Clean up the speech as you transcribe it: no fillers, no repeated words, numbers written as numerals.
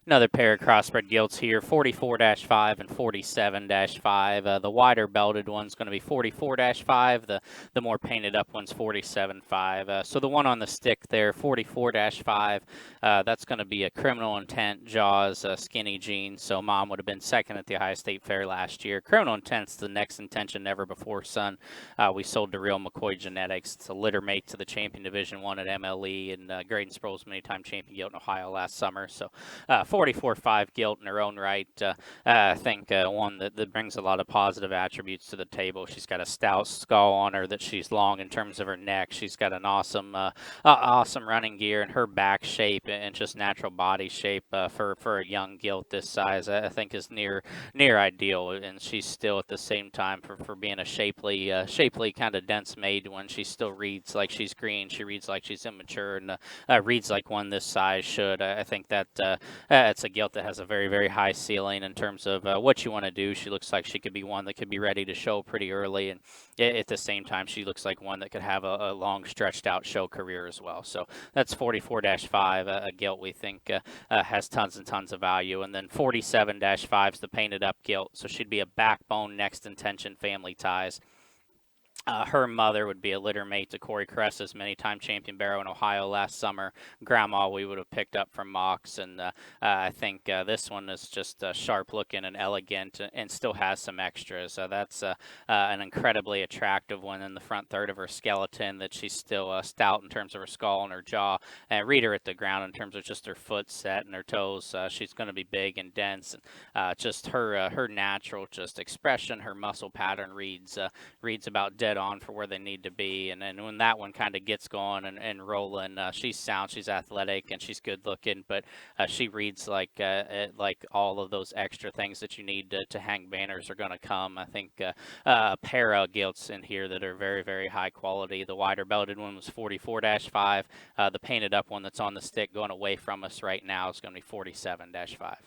Another pair of crossbred gilts here, 44-5 and 47-5. The wider belted one's going to be 44-5. The more painted up one's 47-5. So the one on the stick there, 44-5, that's going to be a criminal intent, jaws, skinny jeans. So mom would have been second at the Ohio State Fair last year. Criminal intent's the next intention, never before son. We sold to Real McCoy Genetics. It's a litter mate to the champion Division One at MLE, and Graydon Sproul's many-time champion gilt in Ohio last summer. So 44-5 gilt in her own right. I think one that brings a lot of positive attributes to the table. She's got a stout skull on her that she's long in terms of her neck. She's got an awesome running gear, and her back shape and just natural body shape for a young gilt this size, I think is near ideal. And she's still at the same time for being a shapely kind of dense maid. When she still reads like she's green, she reads like she's immature, and reads like one this size should. I think that it's a gilt that has a very, very high ceiling in terms of what you want to do. She looks like she could be one that could be ready to show pretty early, and at the same time, she looks like one that could have a long, stretched-out show career as well. So that's 44-5, a gilt we think has tons and tons of value. And then 47-5 is the painted-up gilt, so she'd be a backbone, next intention, family ties. Her mother would be a litter mate to Corey Cress's many-time champion barrow in Ohio last summer. Grandma we would have picked up from Mox, and I think this one is just sharp-looking and elegant, and still has some extras. That's an incredibly attractive one in the front third of her skeleton, that she's still stout in terms of her skull and her jaw. And read her at the ground in terms of just her foot set and her toes. She's going to be big and dense, and just her natural just expression, her muscle pattern reads about dead on for where they need to be. And then when that one kind of gets going and rolling, she's sound, she's athletic, and she's good looking, but she reads like all of those extra things that you need to hang banners are going to come. I think a pair of gilts in here that are very, very high quality. The wider belted one was 44-5. The painted up one that's on the stick going away from us right now is going to be 47-5.